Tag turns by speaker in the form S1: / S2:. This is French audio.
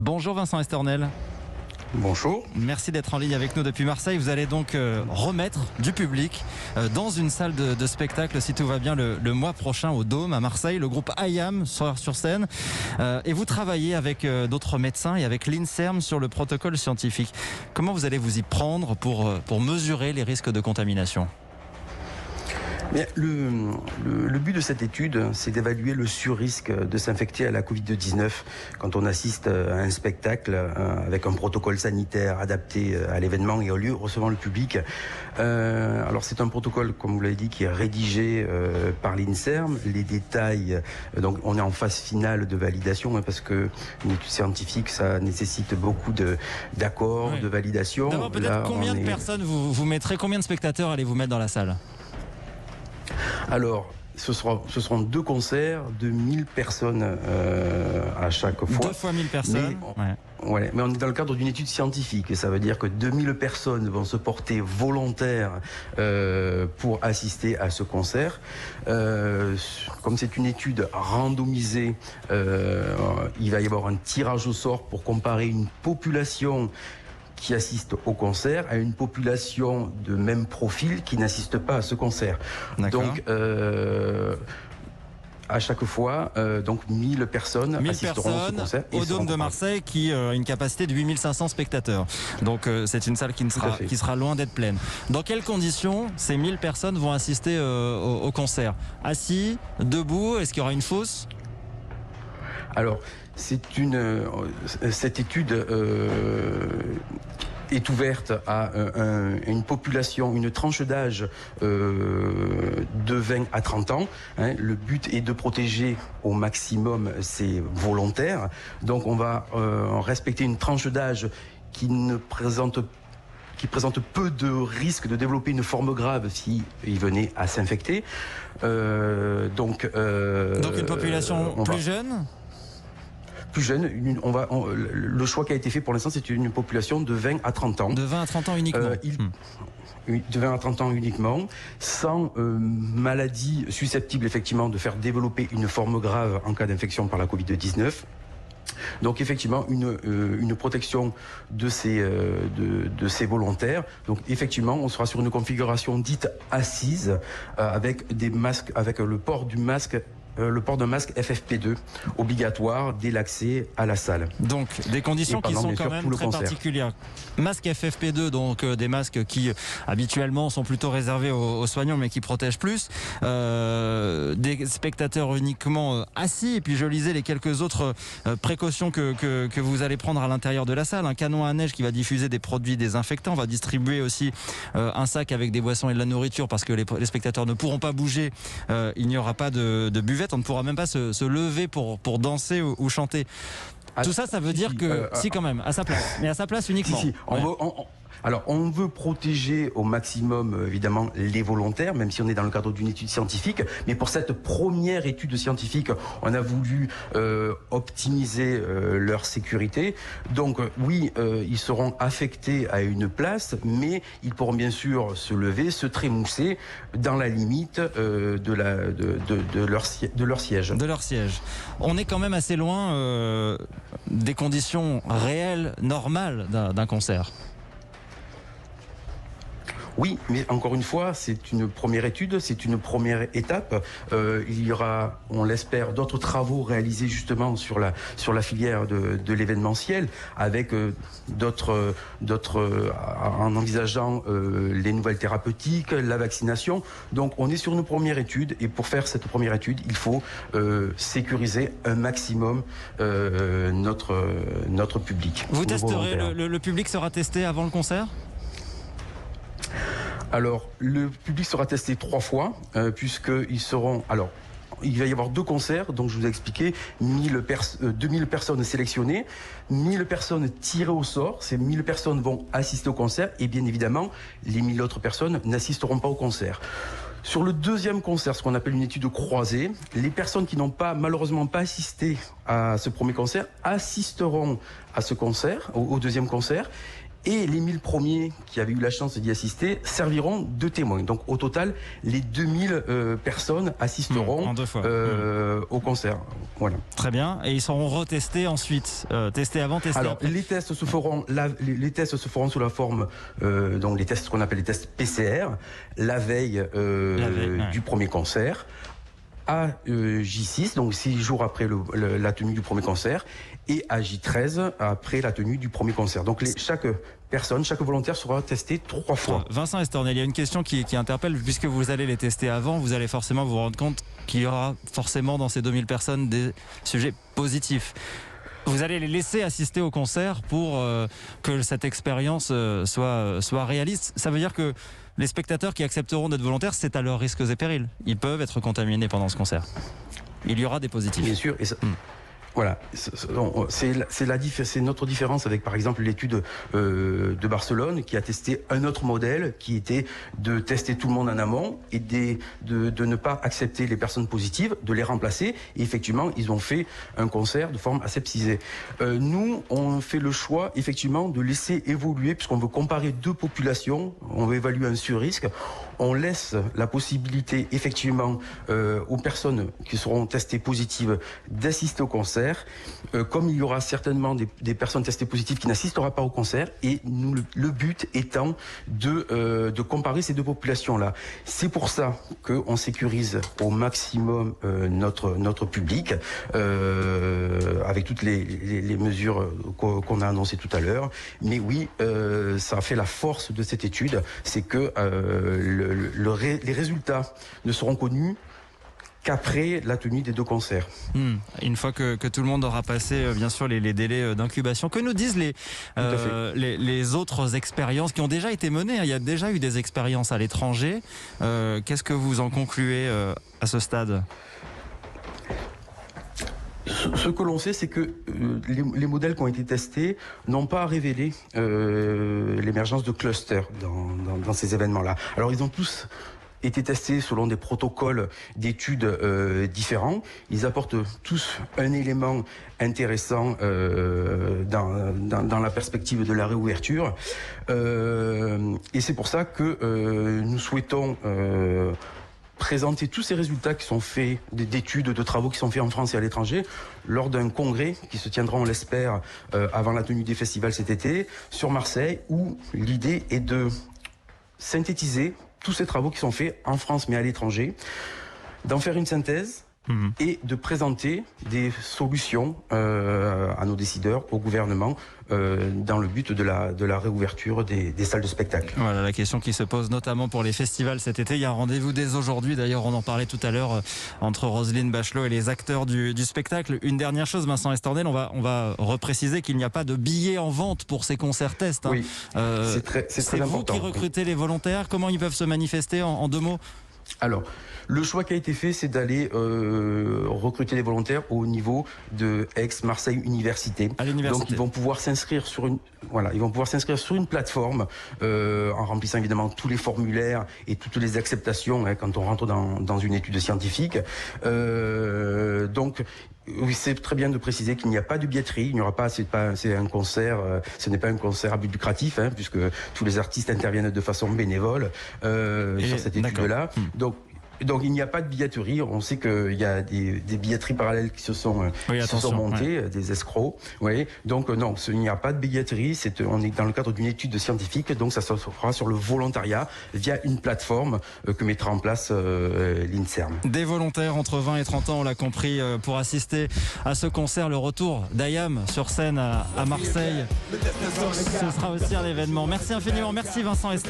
S1: Bonjour Vincent Esternel.
S2: Bonjour.
S1: Merci d'être en ligne avec nous depuis Marseille. Vous allez donc remettre du public dans une salle de spectacle, si tout va bien, le mois prochain au Dôme à Marseille. Le groupe IAM sera sur scène. Et vous travaillez avec d'autres médecins et avec l'INSERM sur le protocole scientifique. Comment vous allez vous y prendre pour mesurer les risques de contamination ?
S2: Mais le but de cette étude, c'est d'évaluer le sur-risque de s'infecter à la Covid-19 quand on assiste à un spectacle avec un protocole sanitaire adapté à l'événement et au lieu recevant le public. Alors c'est un protocole, comme vous l'avez dit, qui est rédigé par l'INSERM. Les détails, donc on est en phase finale de validation parce que une étude scientifique, ça nécessite beaucoup d'accords, de validation.
S1: D'abord, peut-être combien de personnes vous mettrez, combien de spectateurs allez-vous mettre dans la salle ?
S2: Alors, ce seront deux concerts de 1000 personnes à chaque fois.
S1: 2 fois 1000 personnes.
S2: Mais on est dans le cadre d'une étude scientifique et ça veut dire que 2000 personnes vont se porter volontaires pour assister à ce concert. Comme c'est une étude randomisée, il va y avoir un tirage au sort pour comparer une population qui assiste au concert à une population de même profil qui n'assiste pas à ce concert. Donc, à chaque fois, 1000 personnes assisteront à ce concert.
S1: Au Dôme de Marseille qui a une capacité de 8500 spectateurs. Donc c'est une salle qui sera loin d'être pleine. Dans quelles conditions ces 1000 personnes vont assister au concert ? Assis, debout, est-ce qu'il y aura une fosse ?
S2: Alors, cette étude est ouverte à une population, une tranche d'âge de 20 à 30 ans. Le but est de protéger au maximum ces volontaires. Donc on va respecter une tranche d'âge qui présente peu de risques de développer une forme grave s'ils venaient à s'infecter. Donc
S1: une population plus jeune ?
S2: Plus jeune, le choix qui a été fait pour l'instant, c'est une population de 20 à 30 ans.
S1: De 20 à 30 ans uniquement
S2: De 20 à 30 ans uniquement, sans maladie susceptible effectivement de faire développer une forme grave en cas d'infection par la Covid-19. Donc effectivement une protection de ces volontaires. Donc effectivement on sera sur une configuration dite assise avec des masques, avec le port d'un masque FFP2 obligatoire dès l'accès à la salle.
S1: Donc des conditions qui sont quand même très particulières. Masque FFP2, donc des masques qui habituellement sont plutôt réservés aux soignants mais qui protègent plus. Des spectateurs uniquement assis. Et puis je lisais les quelques autres précautions que vous allez prendre à l'intérieur de la salle. Un canon à neige qui va diffuser des produits désinfectants. On va distribuer aussi un sac avec des boissons et de la nourriture parce que les spectateurs ne pourront pas bouger. Il n'y aura pas de buvette. On ne pourra même pas se lever pour danser ou chanter. Tout ça, ça veut dire que si, quand même, à sa place. Mais à sa place uniquement.
S2: Alors, on veut protéger au maximum, évidemment, les volontaires, même si on est dans le cadre d'une étude scientifique. Mais pour cette première étude scientifique, on a voulu optimiser leur sécurité. Donc, oui, ils seront affectés à une place, mais ils pourront bien sûr se lever, se trémousser dans la limite de leur siège.
S1: De leur siège. On est quand même assez loin des conditions réelles, normales d'un concert.
S2: Oui, mais encore une fois, c'est une première étude, c'est une première étape. Il y aura, on l'espère, d'autres travaux réalisés justement sur la filière de l'événementiel, avec d'autres en envisageant les nouvelles thérapeutiques, la vaccination. Donc, on est sur une première étude, et pour faire cette première étude, il faut sécuriser un maximum notre public.
S1: Vous testerez, le public sera testé avant le concert ?
S2: Alors, le public sera testé 3 fois, puisqu'ils seront... Alors, il va y avoir 2 concerts, donc je vous ai expliqué, 2000 personnes sélectionnées, 1000 personnes tirées au sort, ces 1000 personnes vont assister au concert, et bien évidemment, les 1000 autres personnes n'assisteront pas au concert. Sur le deuxième concert, ce qu'on appelle une étude croisée, les personnes qui n'ont malheureusement pas assisté à ce premier concert assisteront à ce concert, au deuxième concert. Et les 1000 premiers qui avaient eu la chance d'y assister serviront de témoins. Donc au total, les 2000 personnes assisteront
S1: en 2 fois.
S2: Au concert. Voilà.
S1: Très bien. Et ils seront retestés ensuite. Testés avant, testés
S2: Alors,
S1: après.
S2: les tests se feront, les tests se feront sous la forme, donc les tests qu'on appelle les tests PCR, la veille du premier concert. À J6, donc 6 jours après la tenue du premier concert, et à J13 après la tenue du premier concert. Donc chaque volontaire sera testé 3 fois.
S1: Vincent Estornel, il y a une question qui interpelle, puisque vous allez les tester avant, vous allez forcément vous rendre compte qu'il y aura forcément dans ces 2000 personnes des sujets positifs. Vous allez les laisser assister au concert pour que cette expérience soit réaliste. Ça veut dire que les spectateurs qui accepteront d'être volontaires, c'est à leurs risques et périls. Ils peuvent être contaminés pendant ce concert. Il y aura des positifs.
S2: Bien sûr. Et ça... Voilà, c'est notre différence avec par exemple l'étude de Barcelone qui a testé un autre modèle qui était de tester tout le monde en amont et de ne pas accepter les personnes positives, de les remplacer. Et effectivement, ils ont fait un concert de forme aseptisée. Nous, on fait le choix effectivement de laisser évoluer puisqu'on veut comparer 2 populations, on veut évaluer un sur-risque. On laisse la possibilité effectivement aux personnes qui seront testées positives d'assister au concert. Comme il y aura certainement des personnes testées positives qui n'assisteront pas au concert, et nous, le but étant de comparer ces 2 populations-là. C'est pour ça qu'on sécurise au maximum notre public, avec toutes les mesures qu'on a annoncées tout à l'heure. Mais oui, ça a fait la force de cette étude, c'est que les résultats ne seront connus qu'après la tenue des 2 concerts.
S1: Une fois que tout le monde aura passé bien sûr les délais d'incubation. Que nous disent les autres expériences qui ont déjà été menées? Il y a déjà eu des expériences à l'étranger. Qu'est-ce que vous en concluez à ce stade?
S2: Ce que l'on sait, c'est que les modèles qui ont été testés n'ont pas révélé l'émergence de clusters dans ces événements-là. Alors ils ont tous été testés selon des protocoles d'études différents. Ils apportent tous un élément intéressant dans la perspective de la réouverture. Et c'est pour ça que nous souhaitons présenter tous ces résultats qui sont faits, d'études, de travaux qui sont faits en France et à l'étranger, lors d'un congrès qui se tiendra, on l'espère, avant la tenue des festivals cet été, sur Marseille, où l'idée est de synthétiser tous ces travaux qui sont faits en France mais à l'étranger, d'en faire une synthèse et de présenter des solutions à nos décideurs, au gouvernement, dans le but de la réouverture des salles de spectacle.
S1: Voilà la question qui se pose notamment pour les festivals cet été. Il y a un rendez-vous dès aujourd'hui, d'ailleurs on en parlait tout à l'heure, entre Roselyne Bachelot et les acteurs du spectacle. Une dernière chose, Vincent Estornel, on va repréciser qu'il n'y a pas de billets en vente pour ces concerts tests.
S2: Oui, c'est très important.
S1: C'est vous qui recrutez les volontaires. Comment ils peuvent se manifester en 2 mots?
S2: Alors, le choix qui a été fait, c'est d'aller recruter des volontaires au niveau de Aix-Marseille Université.
S1: À l'université.
S2: Donc, ils vont pouvoir s'inscrire sur une plateforme en remplissant évidemment tous les formulaires et toutes les acceptations quand on rentre dans une étude scientifique. Donc, oui, c'est très bien de préciser qu'il n'y a pas de billetterie, il n'y aura pas, c'est un concert, ce n'est pas un concert à but lucratif, puisque tous les artistes interviennent de façon bénévole sur cette étude-là. Donc il n'y a pas de billetterie. On sait qu'il y a des billetteries parallèles qui se sont montées, des escrocs. Oui. Donc non, il n'y a pas de billetterie. On est dans le cadre d'une étude scientifique, donc ça se fera sur le volontariat via une plateforme que mettra en place l'INSERM.
S1: Des volontaires entre 20 et 30 ans, on l'a compris, pour assister à ce concert, le retour d'IAM sur scène à Marseille. Ce sera aussi un événement. Merci infiniment. Merci Vincent Estornel.